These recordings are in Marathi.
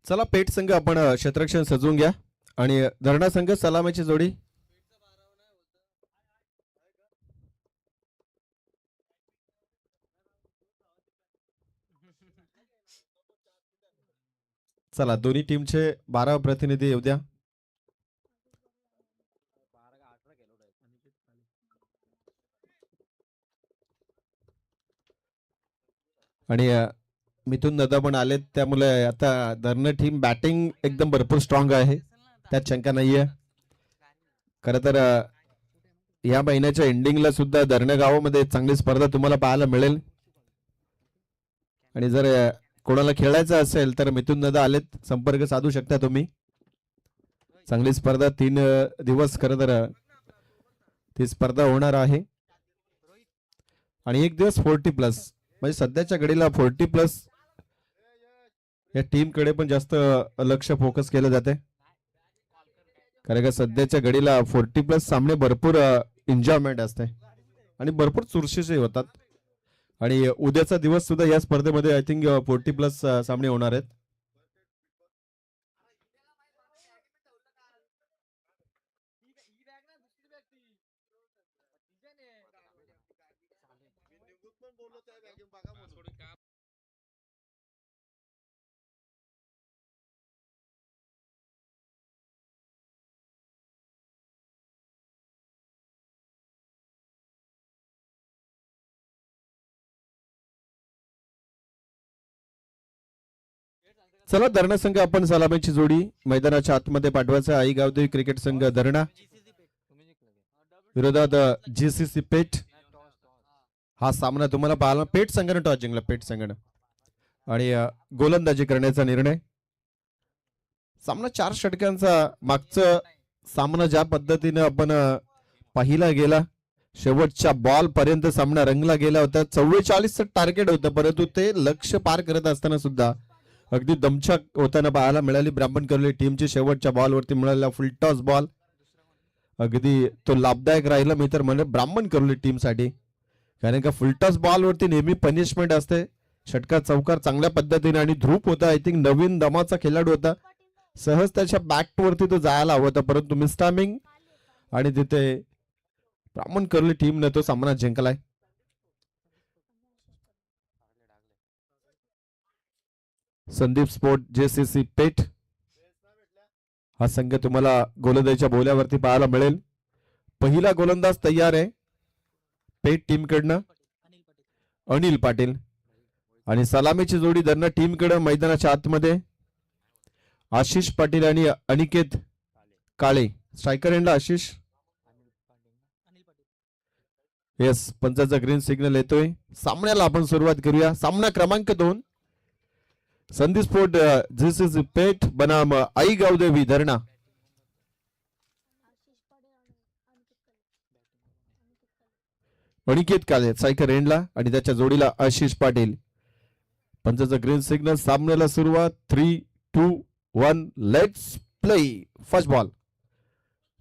चला पेट संघ आपण क्षेत्ररक्षण सजवून घ्या आणि धरणा संघ सलामीची जोडी. चला दोन्ही टीमचे 12 प्रतिनिधी येऊ द्या. आणि मिथून दादा पण आलेत, त्यामुळे आता धरण टीम बॅटिंग एकदम भरपूर स्ट्रॉंग आहे, त्यात शंका नाहीये. खरं तर या महिन्याच्या एंडिंगला सुद्धा धरण गावामध्ये चांगली स्पर्धा तुम्हाला पाहायला मिळेल. आणि जर कोणाला खेळायचं असेल तर मिथून दादा आलेत, संपर्क साधू शकता तुम्ही. चांगली स्पर्धा 3 दिवस खरं तर ती स्पर्धा होणार आहे. आणि एक दिवस 40+, म्हणजे सध्याच्या घडीला 40+ या टीम कडे पण जास्त लक्ष फोकस केलं जाते, कारण का सध्याच्या घडीला 40+ सामने भरपूर एन्जॉयमेंट असते आणि भरपूर चुरशीचे होतात. आणि उद्याचा दिवस सुद्धा या स्पर्धेमध्ये आय थिंक 40+ सामने होणार आहेत. चला धरणा संघ आपण सलामीची जोडी मैदानाच्या आतमध्ये पाठवायचा. आई गावदेवी क्रिकेट संघ धरणा विरोधात GCC पेठ. हा सामना तुम्हाला पाहायला पेठ संघाने टॉस जिंकला, पेठ संघाने. आणि गोलंदाजी करण्याचा निर्णय. सामना 4 षटकांचा मागचा सामना ज्या पद्धतीने आपण पाहिला गेला, शेवटच्या बॉल पर्यंत सामना रंगला गेला होता. 44चं टार्गेट होतं, परंतु ते लक्ष पार करत असताना सुद्धा अगदी दमछाक होताना पाहायला मिळाली ब्राह्मण करवली टीमची. शेवटच्या बॉलवरती मिळालेला फुल टॉस बॉल अगदी तो लाभदायक राहिला मी तर म्हणेन ब्राह्मण करवली टीमसाठी, कारण का फुल टॉस बॉलवरती नेहमी पनिशमेंट असते. षटकार चौकार चांगल्या पद्धतीने आणि ध्रुप होता, आय थिंक नवीन दमाचा खेळाडू होता, सहज त्याच्या बॅटवरती तो जायला हवा होता, परंतु मिस टायमिंग आणि तिथे ब्राह्मण करवली टीमने तो सामना जिंकलाय. संदीप स्पोर्ट JCC पेठ हा संघ तुम्हाला गोलंदाजीच्या बोल्यावरती पाहायला मिळेल. पहिला गोलंदाज तयार आहे पेठ टीम कडनं, अनिल पाटील. आणि सलामीची जोडी धरणा टीम कडे मैदानाच्या आतमध्ये आशिष पाटील आणि अनिकेत काळे. स्ट्रायकर एंडला आशिष. येस, पंचाचा ग्रीन सिग्नल येतोय. सामन्याला आपण सुरुवात करूया. सामना क्रमांक 2 संदीप स्पोर्ट JCC पेठ बनाम आई गावदेवी धरणा. अनिकेत काळे स्ट्रायकर एंडला आणि त्याच्या जोडीला आशिष पाटील. पंचाचा ग्रीन सिग्नल. सामन्याला सुरुवात. 3, 2, 1 लेट्स प्ले. First ball.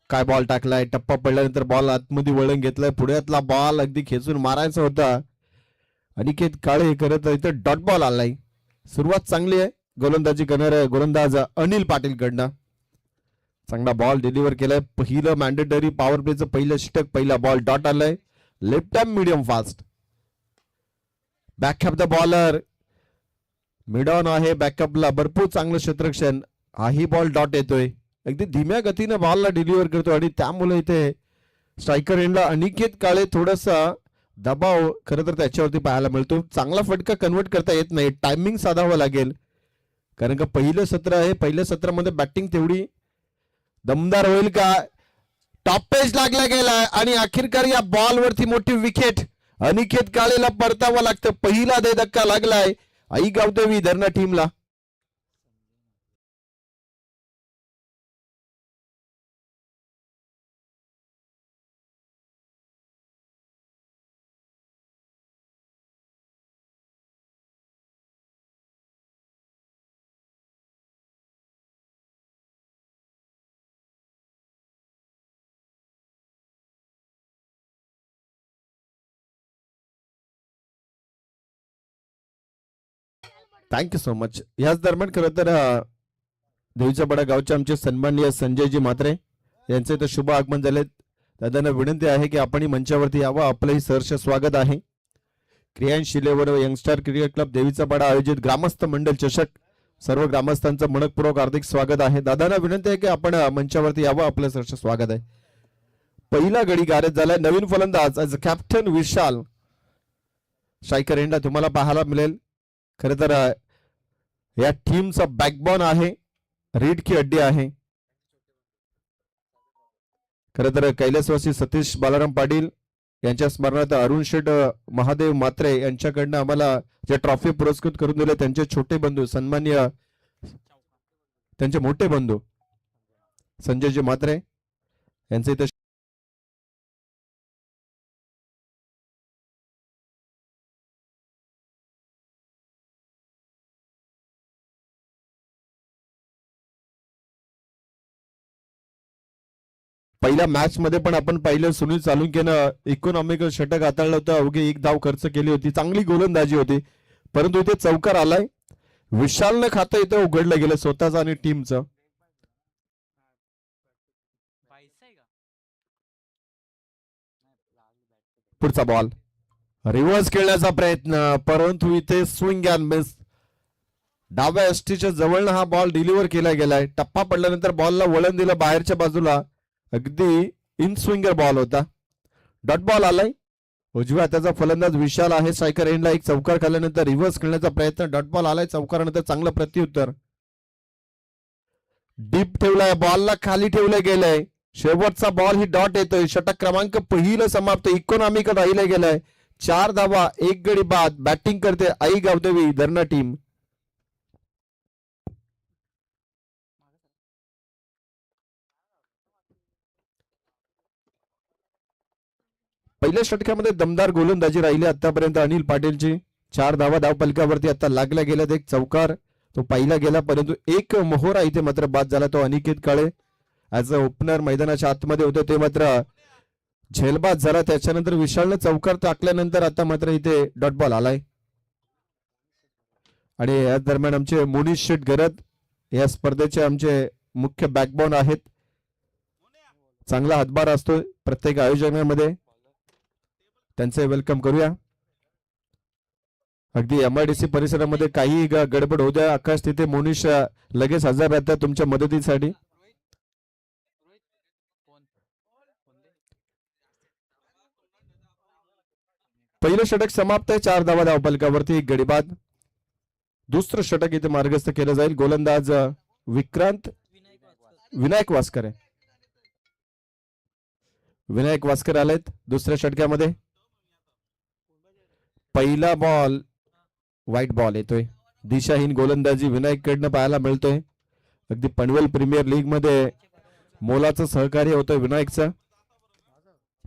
काय बॉल टाकलाय, टप्पा पडल्यानंतर बॉल आतमध्ये वळण घेतलाय, पुढ्यातला बॉल अगदी खेचून मारायचा होता. अनिकेत काळे करत इथं डॉट बॉल आलाय. सुरुवात चांगली आहे गोलंदाजी करणाऱ्या गोलंदाज अनिल पाटील कडनं. चांगला बॉल डिलिव्हर केलाय. पहिलं मॅन्डेटरी पॉवर प्लेचं पहिलं षटक, पहिला बॉल डॉट आलाय. Left hand medium fast. Backup the bowler mid on आहे, बॅकअपला भरपूर चांगलं क्षेत्ररक्षण. हाही बॉल डॉट येतोय, अगदी धीम्या गतीने बॉलला डिलिव्हर करतो आणि त्यामुळे इथे स्ट्रायकर एंडला अनिकेत काळे थोडासा दबाव खरं तर त्याच्यावरती पाहायला मिळतो. चांगला फटका कन्वर्ट करता येत नाही, टायमिंग साधावं लागेल, कारण का पहिलं सत्र आहे. पहिल्या सत्रामध्ये बॅटिंग तेवढी दमदार होईल का. टॉप पेज लागला गेला आणि अखेरकार या बॉलवरती मोठी विकेट अनिकेत काळेला परतावं लागतं. पहिला धक्का लागलाय आई गावदेवी धरणा टीमला. Thank you so much. याच दरम्यान खरं तर देवीचा पाडा गावचे आमचे सन्माननीय संजयजी म्हात्रे यांचे तर शुभ आगमन झाले. दादांना विनंती आहे की आपण मंचावरती यावं. आपलंही सहर्ष स्वागत आहे. क्रियांशिलेवर यंगस्टर क्रिकेट क्लब देवीचा पाडा आयोजित ग्रामस्थ मंडल चषक सर्व ग्रामस्थांचं मनपूर्वक हार्दिक स्वागत आहे. दादांना विनंती आहे की आपण मंचावरती यावं. आपलं सहर्ष स्वागत आहे. पहिला गडी गारद झालाय. नवीन फलंदाज ॲज कॅप्टन विशाल स्ट्रायकर एंडला तुम्हाला पाहायला मिळेल. खर तर या टीमचा बॅकबोन आहे. रीड की अड्डी आहे. खर तर कैलासवासी सतीश बालाराम पाटील यांच्या स्मरणार्थ अरुण शेठ महादेव म्हात्रे यांच्याकडनं आम्हाला जे ट्रॉफी पुरस्कृत करून दिले त्यांचे छोटे बंधू सन्माननीय त्यांचे मोठे बंधू संजयजी म्हात्रे यांचे इथे पहिल्या मॅच मध्ये पण आपण पाहिलं सुनील सालुंकेनं इकॉनॉमिकल षटक हाताळलं होतं. अवघे 1 धाव खर्च केली होती. चांगली गोलंदाजी होती. परंतु इथे चौकार आलाय. विशालनं खातं इथं उघडलं गेलं स्वतःचं आणि टीमचं. पुढचा बॉल रिव्हर्स खेळण्याचा प्रयत्न परंतु इथे स्विंग अँड मिस. डाव्या एसटीच्या जवळनं हा बॉल डिलिव्हर केला गेलाय. टप्पा पडल्यानंतर बॉलला वळण दिलं बाहेरच्या बाजूला. अगदी इन स्विंगर बॉल होता. डॉट बॉल आलाय. उजव्या हाताचा फलंदाज विशाल आहे. स्ट्रायकर एंडला एक चौकार खाल्ल्यानंतर रिव्हर्स खेळण्याचा प्रयत्न. डॉट बॉल आलाय. चौकारानंतर चांगलं प्रत्युत्तर. डीप ठेवलाय. बॉलला खाली ठेवलं गेलंय. शेवटचा बॉल ही डॉट येतोय. षटक क्रमांक पहिलं समाप्त. इकॉनॉमिकल राहिलं गेलंय. 4 धावा 1 गडी बाद. बॅटिंग करते आई गावदेवी धरणा टीम. पहिल्या षटकामध्ये दमदार गोलंदाजी राहिली आतापर्यंत अनिल पाटीलची. 4 धावा धाव पलकावरती आता लागल्या गेल्यात. एक चौकार तो पाहिला गेला परंतु एक मोहरा इथे मात्र बाद झाला. तो अनिकेत काळे ऍज अ ओपनर मैदानाच्या आतमध्ये होते ते मात्र झेलबाद झाला. त्याच्यानंतर विशालनं चौकार टाकल्यानंतर आता मात्र इथे डॉट बॉल आलाय. आणि या दरम्यान आमचे मुनीश शेठ गरत या स्पर्धेचे आमचे मुख्य बॅकबोन आहेत. चांगला हातभार असतो प्रत्येक आयोजनामध्ये. त्यांचे वेलकम करूया. अगदी MIDC परिसरामध्ये काही गडबड होऊ द्या. आकाश तिथे मोनिश लगेच हजर राहतात तुमच्या मदतीसाठी. पहिलं षटक समाप्त आहे. 4 धावा धाव पलकावरती 1 गडी बाद. दुसरं षटक इथे मार्गस्थ केलं जाईल. गोलंदाज विनायक वास्कर आहे. विनायक वास्कर आलेत दुसऱ्या षटकामध्ये. पहिला बॉल व्हाईट बॉल येतोय. दिशाहीन गोलंदाजी विनायक कडनं पाहायला मिळतोय. अगदी पनवेल प्रीमियर लीग मध्ये मोलाचं सहकार्य होतं विनायकचं.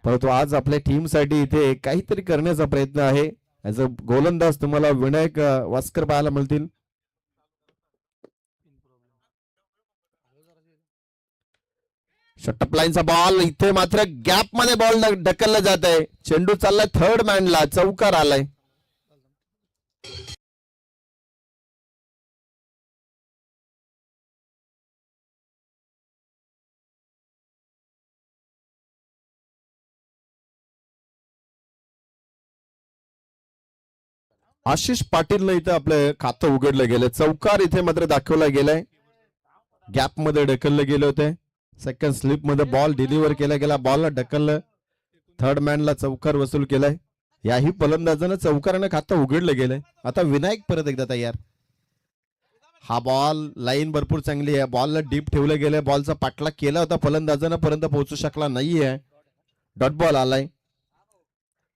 परंतु आज आपल्या टीमसाठी इथे काहीतरी करण्याचा प्रयत्न आहे. ऍज अ गोलंदाज तुम्हाला विनायक वास्कर पाहायला मिळतील. शटअप लाईनचा बॉल इथे मात्र गॅप मध्ये बॉल ढकलला जात आहे. चेंडू चाललाय थर्ड मॅनला. चौकार आलाय. आशिष पाटीलनं इथं आपलं खातं उघडलं गेलं. चौकार इथे मात्र दाखवला गेलाय. गॅप मध्ये ढकललं गेले होते. सेकंड स्लिप मध्ये बॉल डिलिव्हर केला गेला. बॉलला ढकललं. थर्ड मॅनला चौकार वसूल केलाय. याही फलंदाजानं चौकारानं खातं उघडलं गेलंय. आता विनायक परत एकदा तयार. हा बॉल लाईन भरपूर चांगली आहे. बॉलला डीप ठेवलं गेलंय. बॉलचा पाठलाग केला होता फलंदाजानं पर्यंत पोहोचू शकला नाहीये. डॉट बॉल आलाय.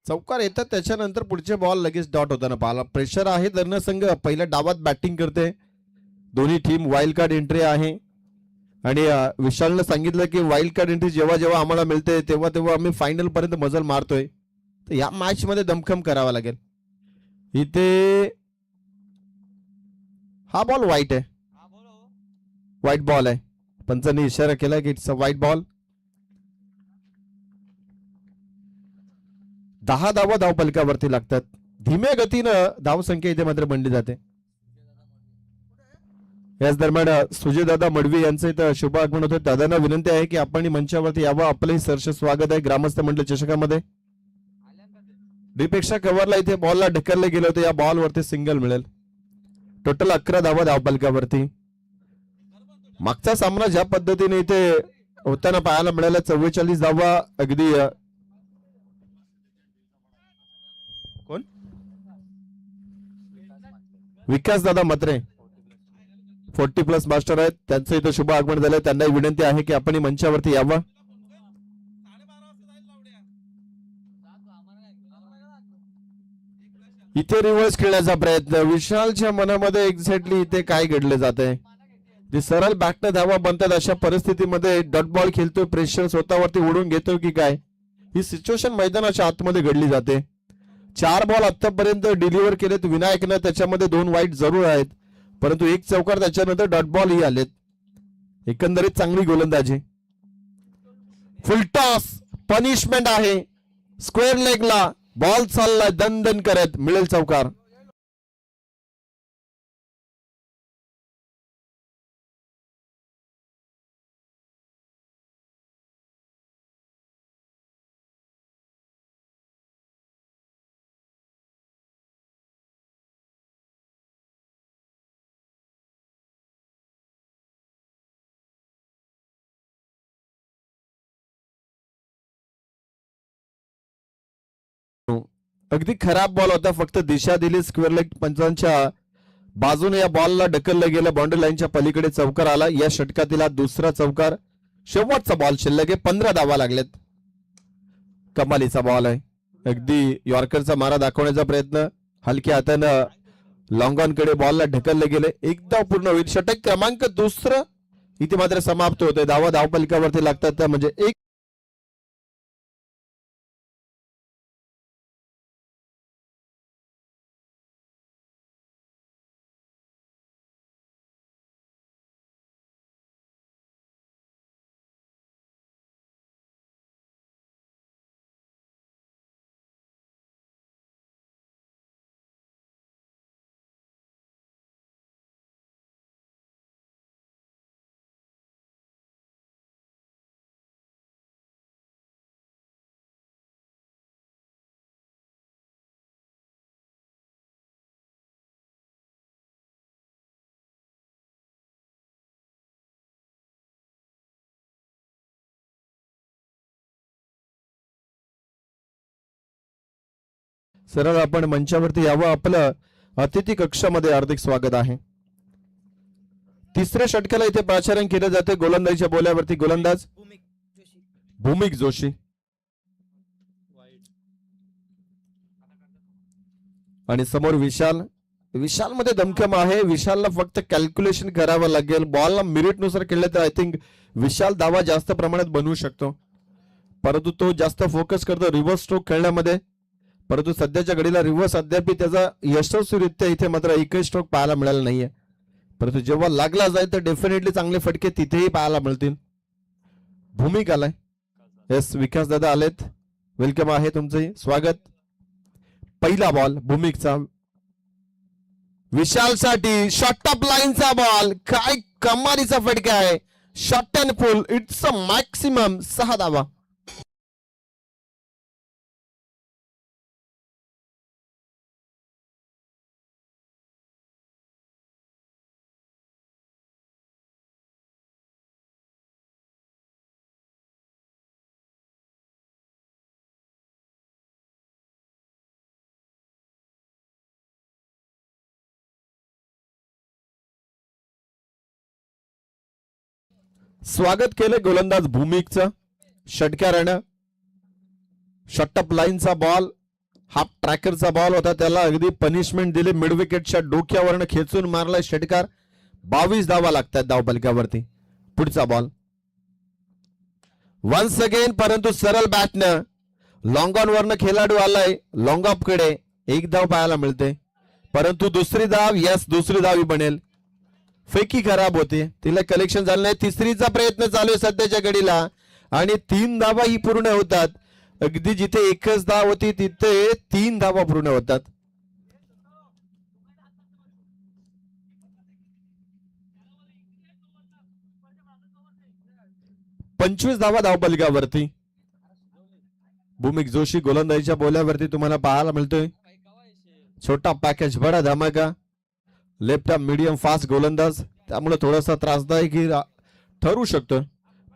चौकार येतात त्याच्यानंतर पुढचे बॉल लगेच डॉट होताना पाहिला. प्रेशर आहे धरणं संघ. पहिल्या डावात बॅटिंग करते दोन्ही टीम. वाईल्ड कार्ड एंट्री आहे आणि विशालनं सांगितलं की वाईल्ड कार्ड एंट्री जेव्हा जेव्हा आम्हाला मिळते तेव्हा तेव्हा आम्ही फायनल पर्यंत मजल मारतोय. तर या मॅच मध्ये दमखम करावा लागेल. इथे हा बॉल व्हाईट आहे. व्हाईट बॉल आहे. पंचांनी इशारा केला की इट्स अ व्हाईट बॉल. 10 धावा धाव पलकावरती लागतात. धीम्या गतीनं धावसंख्या इथे मात्र बनली जाते. याच दरम्यान सुजयदादा मडवी यांचे इथं शुभ आगमन होते. दादांना विनंती आहे की आपण मंचावरती यावं. आपलंही सहर्ष स्वागत आहे ग्रामस्थ मंडळ चषकामध्ये. दीपेक्षा कव्हरला इथे बॉलला ढकलले गेले होते. या बॉल वरती सिंगल मिळेल. टोटल 11 धावा धावफलकावरती. मागचा सामना ज्या पद्धतीने इथे होताना पाहायला मिळाला 44 धावा अगदी कोण विकास दादा मत्रे 40+ मास्टर आहेत. त्यांचं इथं शुभ आगमन झालं. त्यांनाही विनंती आहे की आपण मंचावरती यावं. इथे रिव्हर्स खेळण्याचा प्रयत्न. विशालच्या मनामध्ये एक्झॅक्टली इथे काय घडले जाते. ते सरळ बॅटने धावा बनतात. अशा परिस्थितीमध्ये डॉट बॉल खेळतोय. प्रेशर स्वतःवरती ओढून घेतो की काय, ही सिच्युएशन मैदानाच्या आतमध्ये घडली जाते. 4 बॉल आतापर्यंत डिलिव्हर केलेत विनायकनं. त्याच्यामध्ये 2 वाईट जरूर आहेत, परंतु 1 चौकार, त्याच्यानंतर डॉट बॉल ही आलेत. एकंदरीत चांगली गोलंदाजी. फुल टॉस पनिशमेंट आहे. स्क्वेअर लेगला बॉल चाललाय दणदण करत. मिळेल चौकार. अगदी खराब बॉल होता. फक्त दिशा दिली स्क्वेअर लेग पंचांच्या बाजूने. या बॉलला ढकललं गेलं. बाउंड्री लाईनच्या पलीकडे चौकार आला. या षटकातील दुसरा चौकार. शेवटचा बॉल शिल्लक आहे. 15 धावा लागलेत. कमालीचा बॉल आहे. अगदी यॉर्करचा मारा दाखवण्याचा प्रयत्न. हलक्या हातानं लॉंग ऑन कडे बॉलला ढकलले गेले. एकदा पूर्ण होईल. षटक क्रमांक 2 इथे मात्र समाप्त होते. धावा धावफलकावरती लागतात. म्हणजे एक सरळ आपण मंचावरती यावं. आपलं अतिथी कक्षामध्ये हार्दिक स्वागत आहे. तिसऱ्या षटकाला इथे प्राचार्य केले जाते. गोलंदाजीच्या बोल्यावरती गोलंदाज भूमिक जोशी. आणि समोर विशाल. विशाल मध्ये दमखम आहे. विशालला फक्त कॅल्क्युलेशन करावं लागेल. बॉलला मिरिट नुसार खेळले तर आय थिंक विशाल धावा जास्त प्रमाणात बनवू शकतो, परंतु तो जास्त फोकस करतो रिव्हर्स स्ट्रोक खेळण्यामध्ये. परंतु सध्याच्या घडीला रिव्हर्स अद्याप त्याचा यशस्वीरित्या इथे मात्र एकही स्ट्रोक पाहायला मिळाला नाहीये. परंतु जेव्हा लागला जाईल तर डेफिनेटली चांगले फटके तिथेही पाहायला मिळतील. भूमिक आलाय. येस, विकास दादा आलेत. वेलकम आहे, तुमचे स्वागत. पहिला बॉल भूमिकचा. विशालसाठी शॉर्ट टॉप लाईनचा बॉल. काय कमालीचा फटका आहे. Short and full. It's a maximum 6 धावा. स्वागत केले गोलंदाज भूमिकचं. षटकारानं शॉर्ट लाईनचा बॉल, हाफ ट्रॅकरचा बॉल होता, त्याला अगदी पनिशमेंट दिली. मिड विकेटच्या डोक्यावरनं खेचून मारलाय षटकार. 22 धावा लागतात धावफलकावरती. पुढचा बॉल वन्स अगेन, परंतु सरळ बॅटनं लॉंग ऑन वरनं खेळाडू आलाय लॉंग ऑफ कडे. 1 धाव पाहायला मिळते, परंतु दुसरी धाव, यस दुसरी धाव बनेल. फेकी खराब होते, तिला कलेक्शन झालं नाही. तिसरीचा प्रयत्न चालू आहे सध्याच्या घडीला आणि 3 धावा ही पूर्ण होतात. अगदी जिथे 1च धाव होती तिथे 3 धावा पूर्ण होतात. 25 धावा धावपलकावरती. भूमिक जोशी गोलंदाजीच्या बोल्यावरती तुम्हाला पाहायला मिळतोय. छोटा पॅकेज बडा धमाका. लेफ्ट आर्म मीडियम फास्ट गोलंदाज, त्यामुळे थोडासा त्रासदायक ठरू शकतो.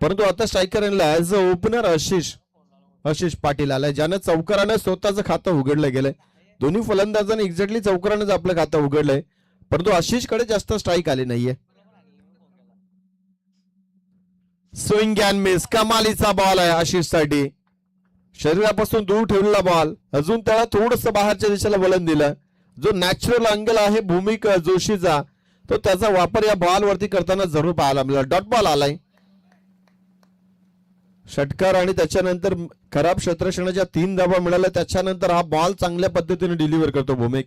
परंतु आता striker as a opener Ashish Patil आलाय, ज्यानं चौकारानं स्वतःचं खातं उघडलं गेलंय. दोन्ही फलंदाजांनी एक्झॅक्टली चौकारानंच आपलं खातं उघडलंय, परंतु आशिषकडे जास्त स्ट्राईक आली नाहीये. स्विंग अँड मिस, कमालीचा बॉल आहे आशिषसाठी. शरीरापासून दूर ठेवलेला बॉल, अजून त्याला थोडस बाहेरच्या दिशेला वळण दिलं. जो नॅचरल अँगल आहे भूमिक जोशीचा, तो त्याचा वापर या बॉल वरती करताना जरूर पाहायला मिळाला. डॉट बॉल आलाय. षटकार आणि त्याच्यानंतर खराब क्षेत्ररक्षणाच्या 3 धावा मिळाल्या. त्याच्यानंतर हा बॉल चांगल्या पद्धतीने डिलिव्हर करतो भूमिक.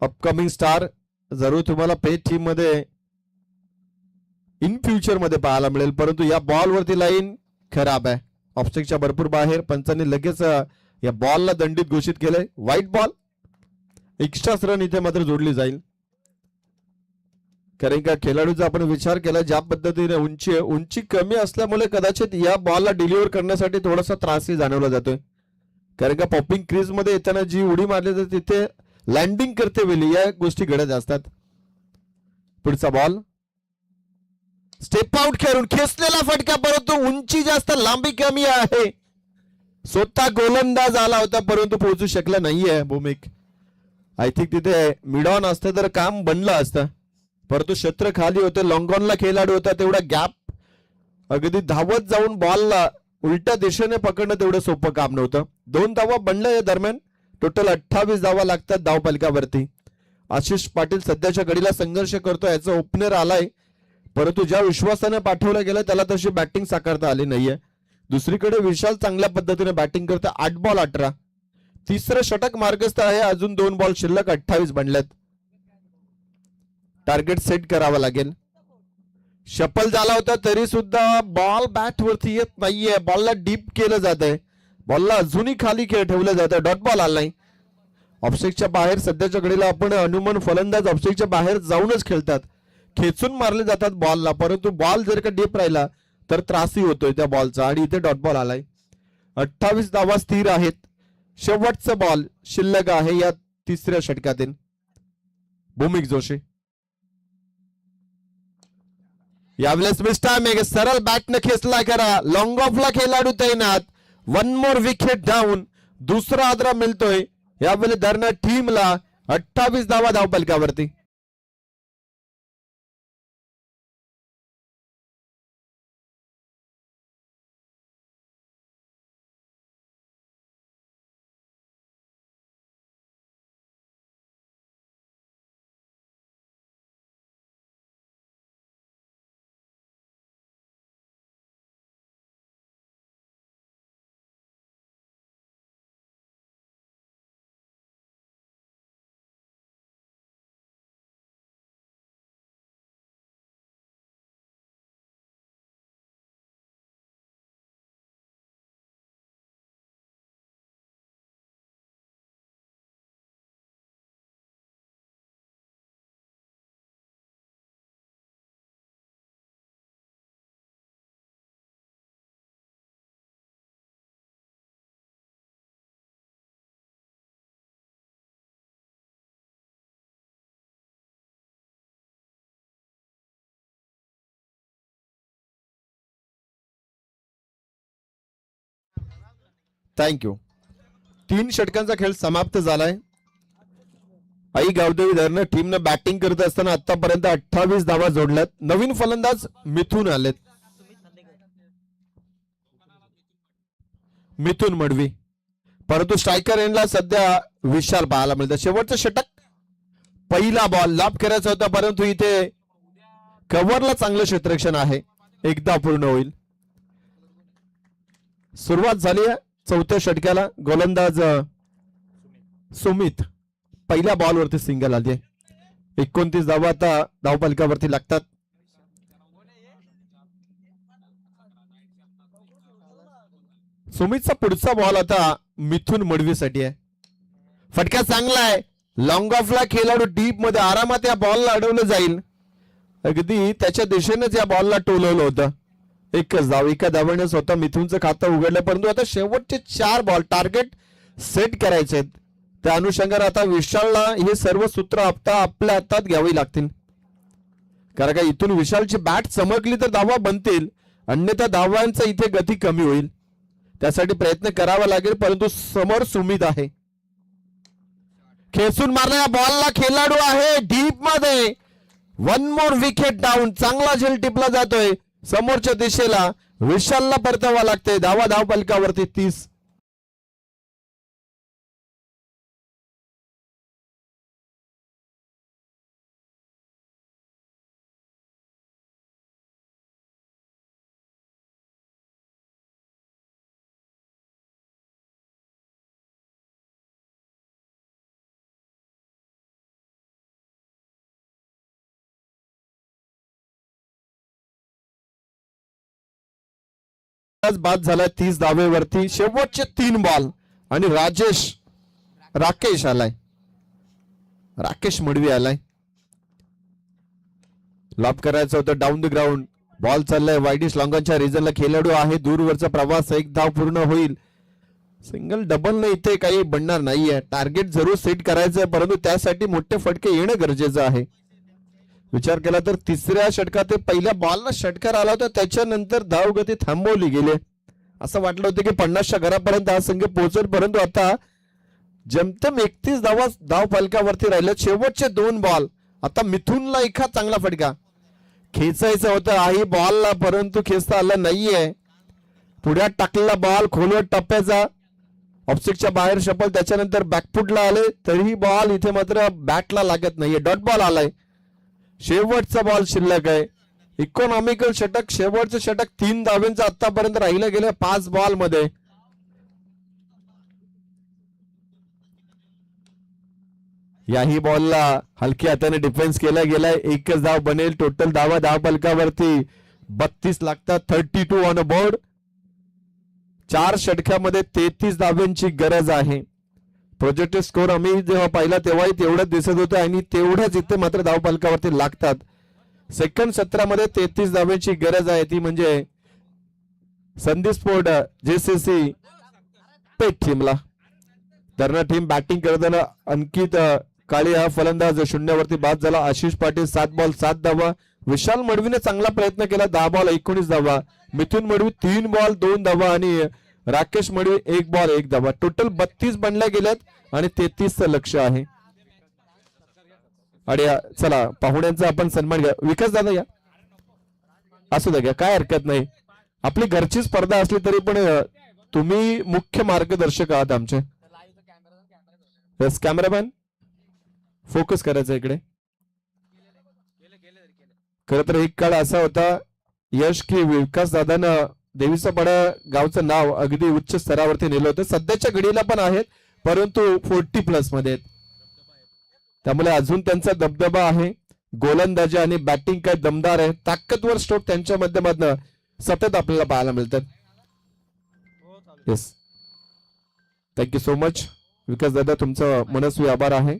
अपकमिंग स्टार जरूर तुम्हाला पेज टीम मध्ये इन फ्युचर मध्ये पाहायला मिळेल, परंतु या बॉल वरती लाईन खराब आहे. ऑफस्टिकच्या भरपूर बाहेर. पंचांनी लगेच या बॉलला दंडित घोषित केलंय. White ball. एक्स्ट्रा रन इथे मात्र जोडली जाईल. कारण का खेळाडूचा आपण विचार केला ज्या पद्धतीने उंची कमी असल्यामुळे कदाचित या बॉलला डिलिव्हर करण्यासाठी थोडासा त्रासही जाणवला जातोय. कारण का पॉपिंग क्रीज मध्ये येताना जी उडी मारली जाते तिथे लँडिंग करते वेळी या गोष्टी घडत असतात. पुढचा बॉल स्टेप आउट खेळून खेचलेला फटका, परंतु उंची जास्त लांबी कमी आहे. स्वतः गोलंदाज आला होता परंतु पोहोचू शकला नाहीये भूमिक. आय थिंक तिथे मिड ऑन असतं तर काम बनलं असतं, परंतु क्षेत्र खाली होते. लॉंगॉनला खेळाडू होता, तेवढा गॅप अगदी धावत जाऊन बॉलला उलट्या दिशेने पकडणं तेवढं सोपं काम नव्हतं. 2 धावा बनल्या या दरम्यान. टोटल 28 धावा लागतात धावपलकावरती. आशिष पाटील सध्याच्या घडीला संघर्ष करतो. याचा ओपनर आलाय, परंतु ज्या विश्वासाने पाठवलं गेलं त्याला तशी बॅटिंग साकारता आली नाहीये. दुसरीकडे विशाल चांगल्या पद्धतीने बॅटिंग करतं. 8 बॉल 18. तिसरं षटक मार्गस्थ आहे. अजून 2 बॉल शिल्लक. 28 बनल्यात. टार्गेट सेट करावा लागेल. शफल झाला होता तरी सुद्धा बॉल बॅट वरती येत नाहीये. बॉलला डीप केलं जात आहे. बॉलला अजूनही खाली ठेवलं जात आहे. डॉट बॉल आलाय. ऑफस्टिकच्या बाहेर सध्याच्या घडीला आपण अनुमान फलंदाज ऑफस्टिकच्या बाहेर जाऊनच खेळतात, खेचून मारले जातात बॉलला, परंतु बॉल जर का डीप राहिला तर त्रासही होतोय त्या बॉलचा. आणि इथे डॉट बॉल आलाय. 28 धावा स्थिर आहेत. शेवटचा बॉल शिल्लक आहे या तिसऱ्या षटकातील. भूमिक जोशी यावेळेस मिस्टाम एक सरळ बॅटने खेचला करा. लॉंग ऑफला खेळाडू तैनात. 1 मोर विकेट डाऊन. दुसरा आदरा मिळतोय यावेळी दरम्यान टीमला. 28 धावा धावपलकावरती. थँक्यू. 3 षटकांचा खेळ समाप्त झालाय. आई गावदेवी धरण टीमनं बॅटिंग करत असताना आतापर्यंत 28 धावा जोडल्यात. नवीन फलंदाज मिथून आलेत. मिथून मडवी, परंतु स्ट्रायकर एंडला सध्या विशाल पाहायला मिळतं. शेवटचं षटक. पहिला बॉल लाभ करायचा होता, परंतु इथे कव्हरला चांगलं क्षेत्ररक्षण आहे. एकदा पूर्ण होईल. सुरुवात झाली आहे 4थ्या षटकाला. गोलंदाज सुमित पहिल्या बॉलवरती सिंगल आली. 29 धावा आता धावपलकावरती लागतात. सुमितचा पुढचा बॉल आता मिथून मडवीसाठी आहे. फटका चांगला आहे. लॉंग ऑफला खेळाडू डीप मध्ये आरामात या बॉलला अडवलं जाईल. अगदी त्याच्या दिशेनेच या बॉलला टोलवलं होतं. एकच धाव, एका धावाने स्वतः मिथुनचं खातं उघडलं. परंतु आता शेवटचे 4 बॉल टार्गेट सेट करायचे आहेत. त्या अनुषंगाने आता विशालला हे सर्व सूत्र आपल्या हातात घ्यावी लागतील. कारण का इथून विशालची बॅट चमकली तर धावा बनतील, अन्यथा धावांचा इथे गती कमी होईल. त्यासाठी प्रयत्न करावा लागेल. परंतु समोर सुमित आहे, खेचून मारणाऱ्या बॉलला खेळाडू आहे डीप मध्ये. 1 मोर विकेट डाऊन. चांगला झेल टिपला जातोय समोरच्या दिशेला. विशालला परतावा लागते. धावा धाव फलकावरती 30. बाद झाला 30 धावेवरती. शेवटचे 3 बॉल आणि राकेश आलाय. राकेश मडवी आलाय. लॉब करायचं होतं डाऊन द ग्राउंड. बॉल चाललाय वाईडिश लॉंगॉनच्या रिजनला. खेळाडू आहे दूरवरचा प्रवास. 1 धाव पूर्ण होईल. सिंगल डबल न इथे काही बनणार नाहीये. टार्गेट जरूर सेट करायचं, परंतु त्यासाठी मोठे फटके येणं गरजेचं आहे. विचार केला तर तिसऱ्या षटकात पहिल्या बॉलला षटकार आला होता, त्याच्यानंतर धावगती थांबवली गेली. असं वाटलं होतं की 50च्या घरापर्यंत हा संघ पोहोचेल, परंतु आता जमतेम 31 धाव फलकावरती राहिले. शेवटचे 2 बॉल. आता मिथुनला एका चांगला फटका खेचायचा होता आई बॉलला, परंतु खेचता आला नाहीये. पुढ्यात टाकलेला बॉल खोलवर टप्प्याचा ऑफस्टिकच्या बाहेर शपल. त्याच्यानंतर बॅकफुटला आले तरीही बॉल इथे मात्र बॅटला लागत नाहीये. डॉट बॉल आलाय. शेवटचा बॉल शिल्लक आहे. इकॉनॉमिकल षटक. शेवटचं षटक 3 धावांचं आतापर्यंत राहिलं गेलं 5 बॉल मध्ये. याही बॉलला हलक्या हाताने डिफेन्स केला गेलाय. एकच धाव बनेल. टोटल धावा धाव फलकावरती 32 लागतात. 32 ऑन अ बोर्ड. 4 षटकामध्ये 33 धावांची गरज आहे. प्रोजेक्टेड स्कोर आम्ही जेव्हा पाहिला तेव्हाही तेवढंच दिसत होतं आणि तेवढ्याच इथे मात्र धाव फलकावरती लागतात. सेकंड सत्रामध्ये 33 धावांची गरज आहे. ती म्हणजे संदीप स्पोर्ट JCC पेट टीमला. धरणा टीम बॅटिंग करताना अंकित काळे हा फलंदाज 0 वरती बाद झाला. आशिष पाटील 7 बॉल 7 धावा. विशाल मडवीने चांगला प्रयत्न केला. 10 बॉल 19 धावा. मिथुन मडवी 3 बॉल 2 धावा आणि राकेश मडवी 1 बॉल 1 धावा. टोटल 32 बनल्या गेल्यात आणि 33चं लक्ष आहे. आणि चला पाहुण्यांचा आपण सन्मान घ्या. विकास दादा या, असू द्या घ्या, काय हरकत नाही. आपली घरची स्पर्धा असली तरी पण तुम्ही मुख्य मार्गदर्शक आहात आमचे. कॅमेरामॅन फोकस करायचा इकडे. खर तर एक काळ असा होता यश की विकास दादानं देवीचा पाडा गावचं नाव अगदी उच्च स्तरावरती नेलं होतं. सध्याच्या घडीला पण आहेत, परंतु 40+ मध्ये आहेत. त्यामुळे अजून त्यांचा दबदबा आहे. गोलंदाजी आणि बॅटिंग काय दमदार आहे. ताकदवर स्ट्रोक त्यांच्या माध्यमातून सतत आपल्याला पाहायला मिळतात. येस, थँक्यू सो मच विकास दादा, तुमचा मनस्वी आभार आहे.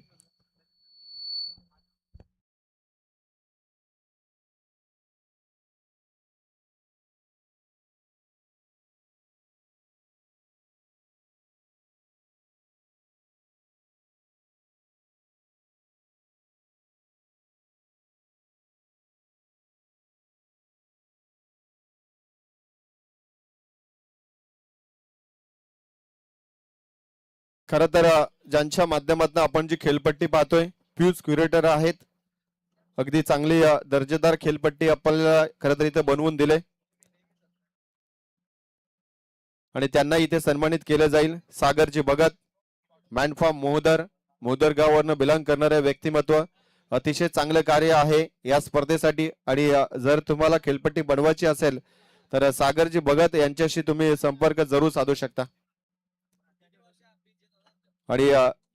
खर तर ज्यांच्या माध्यमातून आपण जी खेळपट्टी पाहतोय फ्यूज क्युरेटर आहेत. अगदी चांगली दर्जेदार खेळपट्टी आपल्याला खरं तर इथे बनवून दिले आणि त्यांना इथे सन्मानित केलं जाईल. सागरजी भगत, मॅन फ्रॉम मोहदर गावावरनं बिलॉंग करणारे व्यक्तिमत्व. अतिशय चांगलं कार्य आहे या स्पर्धेसाठी. आणि जर तुम्हाला खेळपट्टी बनवायची असेल तर सागरजी भगत यांच्याशी तुम्ही संपर्क जरूर साधू शकता. आणि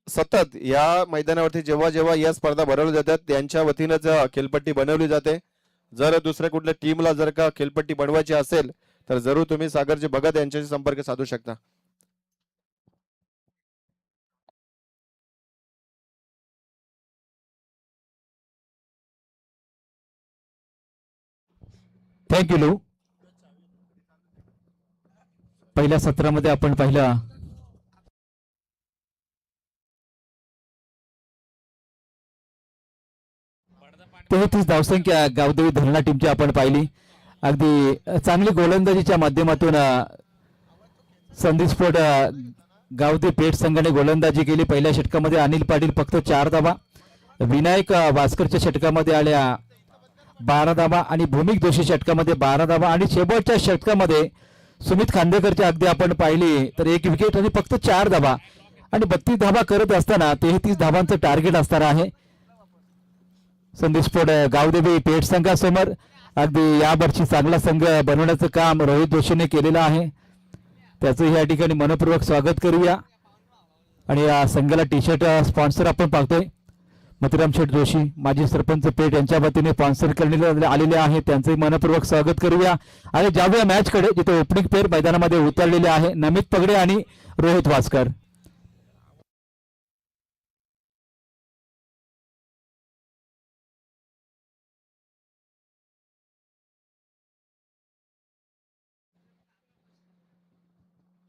सतत या मैदानावरती जेव्हा जेव्हा या स्पर्धा भरवल्या जातात त्यांच्या वतीनंच खेळपट्टी बनवली जाते. जर दुसऱ्या कुठल्या टीमला जर का खेळपट्टी बनवायची असेल तर जरूर तुम्ही सागरजी भगत यांच्याशी संपर्क साधू शकता. थँक्यू लू. पहिल्या सत्रामध्ये आपण पाहिलं तेहतीस धावसंख्या गावदेवी धरणा टीमची आपण पाहिली. अगदी चांगली गोलंदाजीच्या माध्यमातून संधी स्फोट गावदेवी पेठ संघाने गोलंदाजी केली. पहिल्या षटकामध्ये अनिल पाटील फक्त 4 धावा, विनायक वास्करच्या षटकामध्ये आल्या 12 धावा आणि भूमिक जोशी षटकामध्ये 12 धावा आणि शेवटच्या षटकामध्ये सुमित खांदेकरची अगदी आपण पाहिली तर 1 विकेट आणि फक्त 4 धावा आणि 32 धावा करत असताना 33 धावांचं टार्गेट असणार आहे संधी स्फोट गावदेवी पेठ संघासमोर. अगदी यावर्षी चांगला संघ बनवण्याचं काम रोहित जोशीने केलेलं आहे, त्याचं या ठिकाणी मनपूर्वक स्वागत करूया. आणि या संघाला टी शर्ट स्पॉन्सर आपण पाहतोय मथुराम शेठ जोशी माजी सरपंच पेठ यांच्या वतीने स्पॉन्सर करण्यात आलेले आहे, त्यांचंही मनपूर्वक स्वागत करूया. आणि जाऊया मॅच कडे जिथे ओपनिंग पेअर मैदानामध्ये उतरलेले आहे नमित पगडे आणि रोहित वास्कर.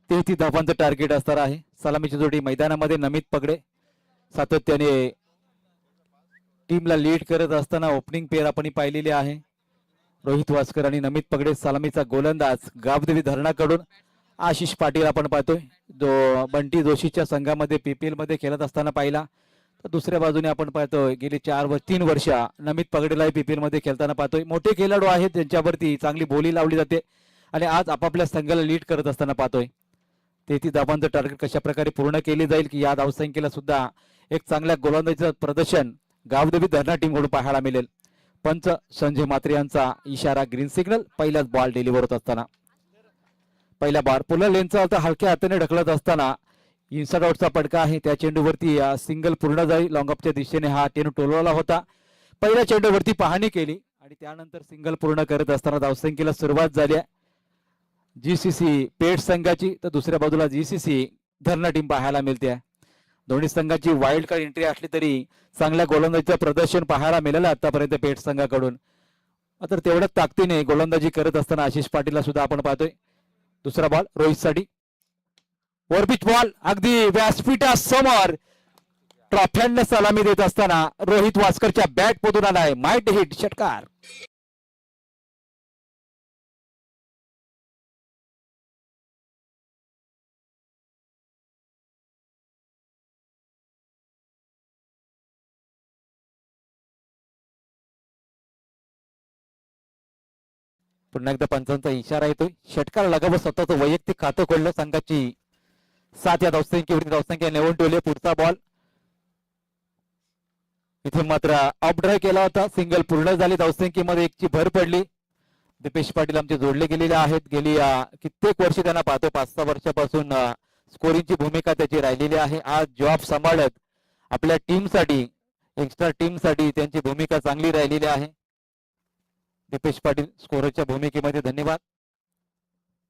तेहतीस धावांचं टार्गेट असणार आहे. सलामीची जोडी मैदानामध्ये नमित पगडे सातत्याने टीमला लीड करत असताना ओपनिंग पेअर आपण पाहिलेली आहे. रोहित वास्कर आणि नमित पगडे. सलामीचा गोलंदाज गावदेवी धरणाकडून आशिष पाटील आपण पाहतोय, जो बंटी जोशीच्या संघामध्ये पीपीएल मध्ये खेळत असताना पाहिला. तर दुसऱ्या बाजूने आपण पाहतोय गेली 3 वर्ष नमित पगडेला पीपीएल मध्ये खेळताना पाहतोय. मोठे खेळाडू आहेत त्यांच्यावरती चांगली बोली लावली जाते आणि आज आपापल्या संघाला लीड करत असताना पाहतोय. 33 धावांचं टार्गेट कशा प्रकारे पूर्ण केले जाईल की या धावसंख्येला सुद्धा एक चांगल्या गोलंदाजीचं प्रदर्शन गावदेवी धरणा टीम कडून पाहायला मिळेल. पंच संजय मात्रे यांचा इशारा ग्रीन सिग्नल. पहिलाच बॉल डिलिव्हर होत असताना पहिला बॉल पुन्हा लेनचा होता, हलक्या हाताने ढकलत असताना इन्साइड आउटचा पडका आहे. त्या चेंडूवरती सिंगल पूर्ण जाईल. लॉंग ऑफच्या दिशेने हा चेंडू टोलवला होता. पहिल्या चेंडूवरती पाहणी केली आणि त्यानंतर सिंगल पूर्ण करत असताना धावसंख्येला सुरुवात झाली आहे जीसीसी पेठ संघाची, तर दुसऱ्या बाजूला जीसीसी धरणा टीम पाहायला मिळते. दोन्ही संघाची वाईल्ड कार्ड एंट्री असली तरी चांगल्या गोलंदाजीचं प्रदर्शन पाहायला मिळालं आतापर्यंत पेठ संघाकडून. मात्र तेवढ्याच ताकदीने गोलंदाजी करत असताना आशिष पाटीलला सुद्धा आपण पाहतोय. दुसरा बॉल रोहितसाठी वरपिच बॉल अगदी व्यासपीठासमोर ट्रॉफ्यांना सलामी देत असताना रोहित वास्करच्या बॅट मधून आलाय माइट हिट षटकार. पुन्हा एकदा पंचांचा इशारा येतोय. षटकार लगाव स्वतःच वैयक्तिक खातं खोललं. संघाची 7 या धावसंख्येवरती धावसंख्या नेऊन ठेवली. पुढचा बॉल इथे मात्र अप ड्राईव्ह केला होता. सिंगल पूर्ण झाली. धावसंख्येमध्ये 1ची भर पडली. दीपेश पाटील आमचे जोडले गेलेले आहेत. गेली कित्येक वर्षी त्यांना पाहतो 5-6 वर्षापासून स्कोरिंगची भूमिका त्याची राहिलेली आहे. आज जॉब सांभाळत आपल्या टीमसाठी एक्स्ट्रा टीमसाठी त्यांची भूमिका चांगली राहिलेली आहे. दीपेश पाटील स्कोरच्या भूमिकेमध्ये धन्यवाद.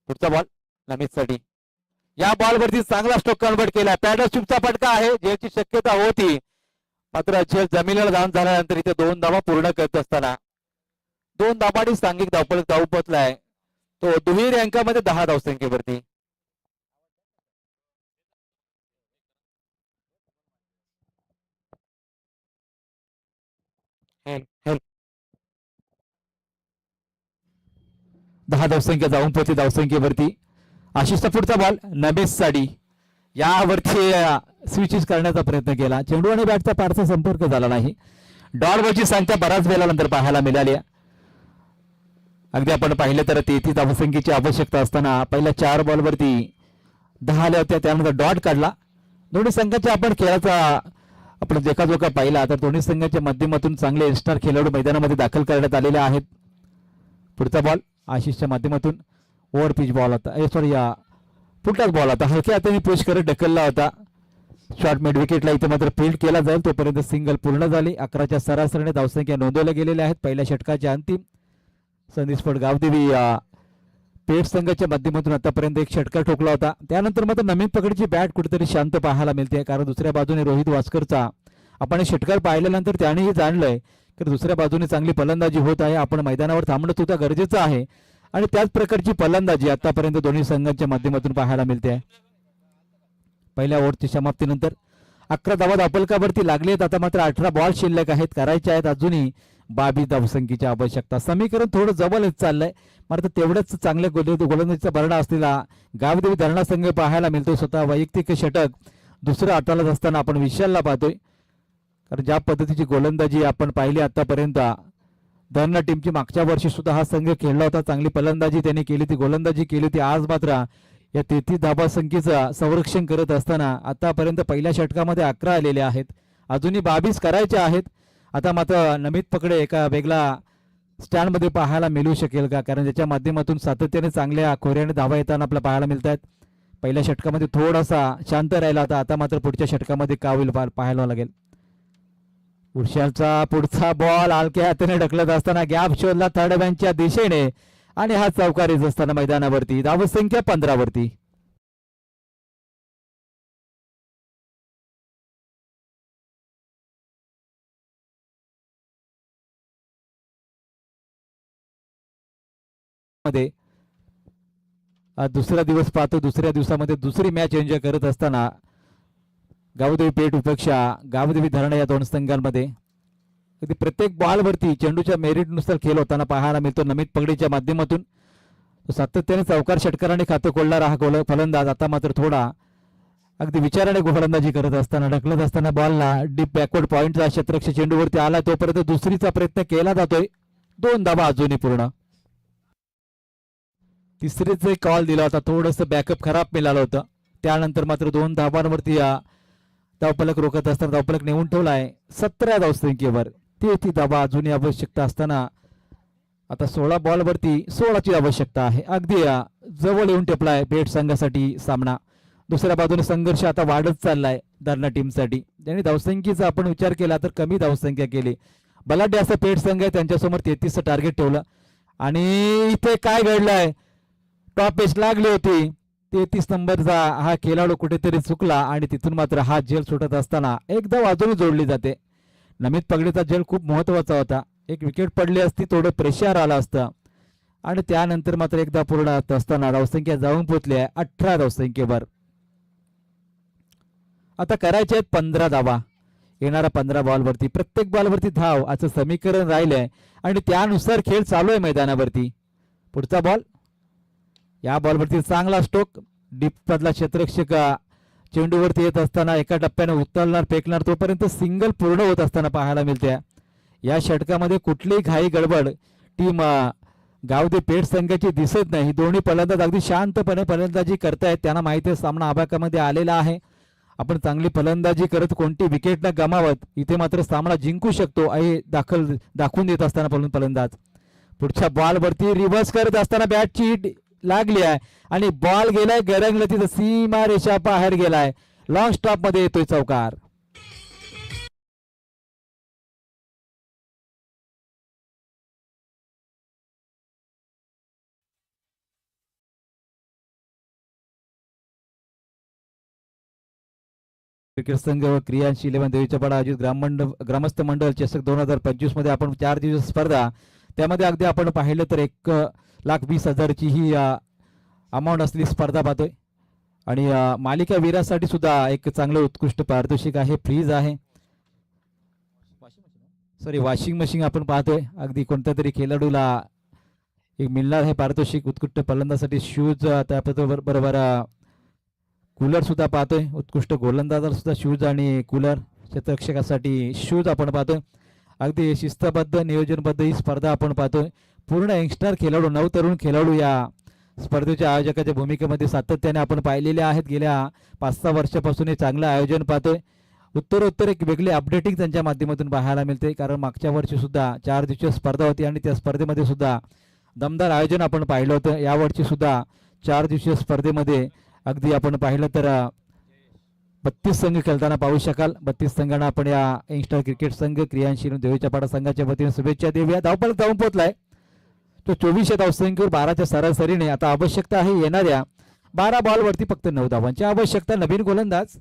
पुढचा बॉल नमितसाठी. या बॉलवरती चांगला स्ट्रोक कन्वर्ट केला. पॅडल स्विपचा फटका आहे ज्याची शक्यता होती, मात्र झेल जमिनीला जाऊन झाल्यानंतर इथे 2 धावा पूर्ण करत असताना 2 धावांनी सांघिक धावपळ धाव पोचलाय तो दुहेरी अंकामध्ये 10 धावसंख्येवरती. हेल्प 10 धावसंख्या जाऊन पोहोचली धावसंख्येवरती. आशिषचा पुढचा बॉल नमेश साडी. यावरती स्विचेस करण्याचा प्रयत्न केला. चेंडू आणि बॅटचा फारसा संपर्क झाला नाही. डॉलवरची संख्या बऱ्याच वेळा नंतर पाहायला मिळाली. अगदी आपण पाहिलं तर 33 धावसंख्येची आवश्यकता असताना पहिल्या 4 बॉलवरती 10 आल्या होत्या. त्यानंतर डॉट काढला. दोन्ही संघाच्या आपण खेळाचा आपण देखाजोखा पाहिला तर दोन्ही संघाच्या माध्यमातून चांगले स्टार खेळाडू मैदानामध्ये दाखल करण्यात आलेले आहेत. पुढचा बॉल आशिषच्या माध्यमातून ओव्हर पिच बॉल होता. सॉरी पुढलाच बॉल होता. हलक्या हाताने पुश करत ढकलला होता. शॉर्ट मिड विकेटला इथे मात्र फील्ड केला जाईल. तोपर्यंत सिंगल पूर्ण झाली. 11च्या सरासरीने धावसंख्या नोंदवल्या गेलेल्या आहेत. पहिल्या षटकाच्या अंतिम संधी स्फोट गावदेवी पेठ संघाच्या माध्यमातून आतापर्यंत 1 षटकार ठोकला होता. त्यानंतर मात्र नमीन पकडची बॅट कुठेतरी शांत पाहायला मिळते, कारण दुसऱ्या बाजूने रोहित वास्करचा आपण षटकार पाहिल्यानंतर त्यानेही जाणलंय की दुसऱ्या बाजूने चांगली फलंदाजी होत आहे. आपण मैदानावर थांबणं सुद्धा गरजेचं आहे आणि त्याच प्रकारची फलंदाजी आतापर्यंत दोन्ही संघांच्या माध्यमातून पाहायला मिळते आहे. पहिल्या ओव्हरच्या समाप्तीनंतर 11 धावा धापलकावरती लागली आहेत. आता मात्र 18 बॉल शिल्लक आहेत, करायचे आहेत अजूनही 22 धावसंख्येची आवश्यकता. समीकरण थोडं जवळ येत चाललंय, मात्र तेवढंच चांगल्या गोलंदाजीचा भरणा असलेला गावदेवी धरणा संघ पाहायला मिळतो. स्वतः वैयक्तिक षटक दुसरं आटाळत असताना आपण विशालला पाहतोय. कारण ज्या पद्धतीची गोलंदाजी आपण पाहिली आतापर्यंत धरणा टीमची, मागच्या वर्षी सुद्धा हा संघ खेळला होता, चांगली फलंदाजी त्यांनी केली ती, गोलंदाजी केली होती. आज मात्र या 33 धावा संख्येचं संरक्षण करत असताना आतापर्यंत पहिल्या षटकामध्ये 11 आलेले आहेत, अजूनही 22 करायचे आहेत. आता मात्र नमित पकडे एका वेगळा स्टँडमध्ये पाहायला मिळू शकेल का, कारण त्याच्या माध्यमातून सातत्याने चांगल्या खोऱ्याने धावा येताना आपल्याला पाहायला मिळत आहेत. पहिल्या षटकामध्ये थोडासा शांत राहिला होता, आता मात्र पुढच्या षटकामध्ये का होईल पाहायला लागेल. उर्शालचा पुढचा बॉल हलक्या हाताने ढकलत असताना गॅप शोधला थर्ड मॅनच्या दिशेने आणि हा चौकारीच असताना मैदानावरती धावसंख्या 15 वरती. आज दुसरा दिवस पाहतो, दुसऱ्या दिवसामध्ये दुसरी मॅच एन्जॉय करत असताना गावदेवी पेठ उपेक्षा गावदेवी धरणा या दोन संघांमध्ये अगदी प्रत्येक बॉलवरती चेंडूच्या मेरिटनुसार खेळ होताना पाहायला मिळतो. नमित पगडीच्या माध्यमातून सातत्याने चौकार षटकाराने खातं कोळणारा हा फलंदाज आता मात्र थोडा अगदी विचाराने गोलंदाजी करत असताना ढकलत असताना बॉलला डीप बॅकवर्ड पॉइंटचा क्षेत्ररक्षक चेंडूवरती आला, तोपर्यंत दुसरीचा प्रयत्न केला जातोय. 2 धावा अजूनही पूर्ण. तिसरीच कॉल दिला होता, थोडंसं बॅकअप खराब मिळालं होतं, त्यानंतर मात्र 2 धावांवरती धावफलक रोखत असताना धावफलक नेऊन ठेवलाय 17 धावसंख्येवर. 33 धावा अजूनही आवश्यकता असताना आता 16 बॉलवरती 16ची आवश्यकता आहे. अगदी जवळ येऊन टेपलाय पेठ संघासाठी सामना. दुसऱ्या बाजूने संघर्ष आता वाढत चाललाय धरणा टीमसाठी. त्यांनी धावसंख्येचा आपण विचार केला तर कमी धावसंख्या केली. बलाढ्य असं पेठ संघ आहे, त्यांच्यासमोर 33चं टार्गेट ठेवलं आणि इथे काय घडलंय, टॉप पेच लागली होती. 33 नंबरचा हा खेळाडू कुठेतरी चुकला आणि तिथून मात्र हा झेल सुटत असताना एकदा वाजून जोडली जाते. नमित पगडीचा झेल खूप महत्वाचा होता, एक विकेट पडली असती, थोडं प्रेशर आलं असतं आणि त्यानंतर मात्र एकदा पूर्ण असताना धावसंख्या जाऊन पोहोचली आहे 18 धावसंख्येवर. आता करायचे आहेत 15 धावा. येणाऱ्या 15 बॉलवरती प्रत्येक बॉलवरती धाव असं समीकरण राहिलंय आणि त्यानुसार खेळ चालू आहे मैदानावरती. पुढचा बॉल, या बॉलवरती चांगला स्ट्रोक, डीप मधला क्षेत्ररक्षक चेंडूवरती येत असताना एका टप्प्याने उचलणार फेकणार, तोपर्यंत सिंगल पूर्ण होत असताना पाहायला मिळते. या षटकामध्ये कुठलीही घाई गडबड टीम गावदेवी पेठ संघाची दिसत नाही. दोन्ही फलंदाज अगदी शांतपणे फलंदाजी करतायत, त्यांना माहिती आहे सामना आबाकामध्ये आलेला आहे, आपण चांगली फलंदाजी करत कोणती विकेट न गमावत इथे मात्र सामना जिंकू शकतो हे दाखवून देत असताना फलंदाज पुढच्या बॉलवरती रिव्हर्स करत असताना बॅटची हिट लागली आहे आणि बॉल गेलाय गरंगला, तिथं सीमा रेषा बाहेर गेलाय. लॉंग स्टॉप मध्ये येतोय चौकार. क्रिकेट संघ व क्रियांशी 11 देवीच्या पाडा अजित ग्रामस्थ मंडळ चषक 2025 मध्ये आपण 4 दिवस स्पर्धा, त्यामध्ये अगदी आपण पाहिलं तर 1,20,000ची ही अमाऊंट असलेली स्पर्धा पाहतोय आणि मालिका वीरासाठी सुद्धा एक चांगलं उत्कृष्ट पारितोषिक आहे, फ्रीज आहे, वॉशिंग मशीन आपण पाहतोय. अगदी कोणत्या तरी खेळाडूला एक मिळणार आहे पारितोषिक. उत्कृष्ट फलंदाजासाठी शूज, त्याबरोबर कूलर सुद्धा पाहतोय. उत्कृष्ट गोलंदाजाला सुद्धा शूज आणि कूलर, क्षेत्ररक्षकासाठी शूज आपण पाहतोय. अगदी शिस्तबद्ध नियोजनबद्ध ही स्पर्धा आपण पाहतोय. पूर्ण यंगस्टर खेळाडू, नवतरुण खेळाडू या स्पर्धेच्या आयोजकाच्या भूमिकेमध्ये सातत्याने आपण पाहिलेले आहेत. गेल्या 5-6 वर्षापासून हे चांगलं आयोजन पाहतोय. उत्तरोत्तर एक वेगळी अपडेटिंग त्यांच्या माध्यमातून पाहायला मिळते, कारण मागच्या वर्षी सुद्धा 4 दिवसीय स्पर्धा होती आणि त्या स्पर्धेमध्ये सुद्धा दमदार आयोजन आपण पाहिलं होतं. यावर्षी सुद्धा 4 दिवसीय स्पर्धेमध्ये अगदी आपण पाहिलं तर 32 संघ खेळताना पाहू शकाल. 32 संघांना आपण या यंगस्टर क्रिकेट संघ क्रियांशील देवीच्या पाडा संघाच्या वतीने शुभेच्छा देऊया. धावफलक जाऊन पोहोचलाय तो 24 धावसंख्येवर 12च्या सरासरीने. आता आवश्यकता आहे येणाऱ्या 12 बॉलवरती फक्त 9 धावांची आवश्यकता. नवीन गोलंदाज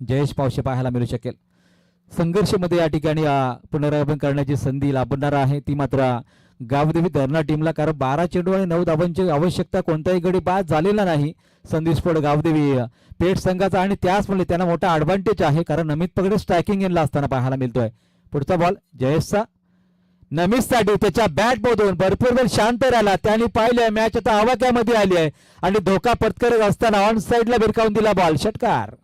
जयेश पावशे पाहायला मिळू शकेल. संघर्षमध्ये या ठिकाणी पुनरागमन करण्याची संधी लाभणार आहे ती मात्र गावदेवी धरणा टीमला, कारण 12 चेंडू आणि 9 धावांची आवश्यकता, कोणताही गडी बाद झालेला नाही संधीस्फोट गावदेवी पेठ संघाचा, आणि त्याचमुळे त्यांना मोठा ऍडव्हान्टेज आहे कारण नमित पगडे स्ट्रायकिंग एंडला असताना पाहायला मिळतोय. पुढचा बॉल जयेशचा नमितसाठी त्याच्या बॅट मधून भरपूर वेळ शांत राहिला, त्यांनी पाहिले मॅच आता आवाक्यामध्ये आली आहे आणि धोका पत्करत असताना ऑन साइडला भिरकावून दिला बॉल, षटकार.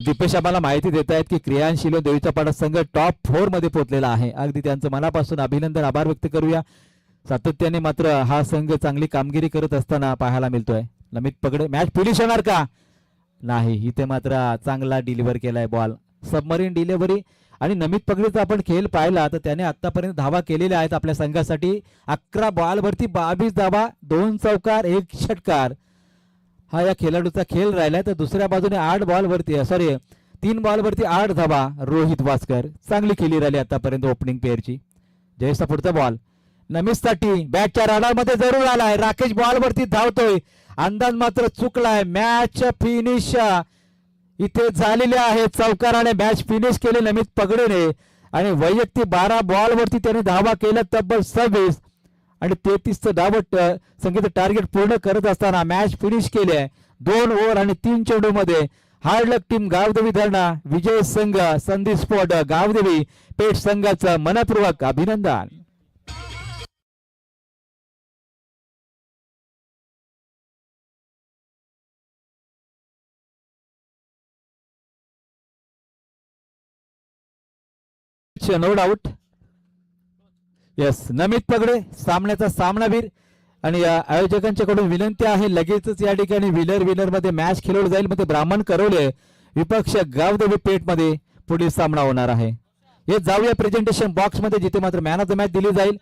दीपेश आम्हाला माहिती देत आहेत की क्रियांशील व देवीचा पाडा संघ टॉप 4 मध्ये पोहोचलेला आहे. अगदी त्यांचं मनापासून अभिनंदन, आभार व्यक्त करूया. सातत्याने मात्र हा संघ चांगली कामगिरी करत असताना पाहायला मिळतोय. नमित पगडे मॅच फिनिश होणार का? नाही, इथे मात्र चांगला डिलिव्हर केलाय बॉल, सबमरीन डिलिव्हरी. आणि नमित पगडेचा आपण खेळ पाहिला तर त्याने आतापर्यंत धावा केलेल्या आहेत आपल्या संघासाठी. 11 बॉलवरती 22 धावा, 2 चौकार, 1 षटकार हा या खेळाडूचा खेळ राहिलाय. तर दुसऱ्या बाजूने 3 बॉलवरती 8 धावा रोहित वास्कर, चांगली खेळी राहिली आतापर्यंत ओपनिंग पेअरची. जयेशचा पुढचा बॉल नमितसाठी बॅटच्या राडारमध्ये जरूर आलाय, राकेश बॉलवरती धावतोय, अंदाज मात्र चुकलाय. मॅच फिनिश इथे झालेले आहे, चौकाराने मॅच फिनिश केले नमित पगडेने आणि वैयक्तिक 12 बॉलवरती त्याने धावा केल्या तब्बल 26 आणि 33 धावत संगीत टार्गेट पूर्ण करत असताना मॅच फिनिश केली आहे 2 ओव्हर आणि 3 चेंडू मध्ये. हार्डलक टीम गावदेवी धरणा विजय संघ संधी स्पोर्ट गावदेवी पेठ संघाचं मनपूर्वक अभिनंदन. नो डाऊट, यस, नमित पगडे सामन्याचा सामनावीर. आणि आयोजकांच्याकडून विनंती आहे लगेचच या ठिकाणी विनर मध्ये मॅच खेळवली जाईल. मध्ये ब्राह्मण करवले विपक्ष गावदेवी पेठ मध्ये पुढील सामना होणार आहे. हे जाऊया प्रेझेंटेशन बॉक्स मध्ये जिथे मात्र मॅन ऑफ द मॅच दिली जाईल.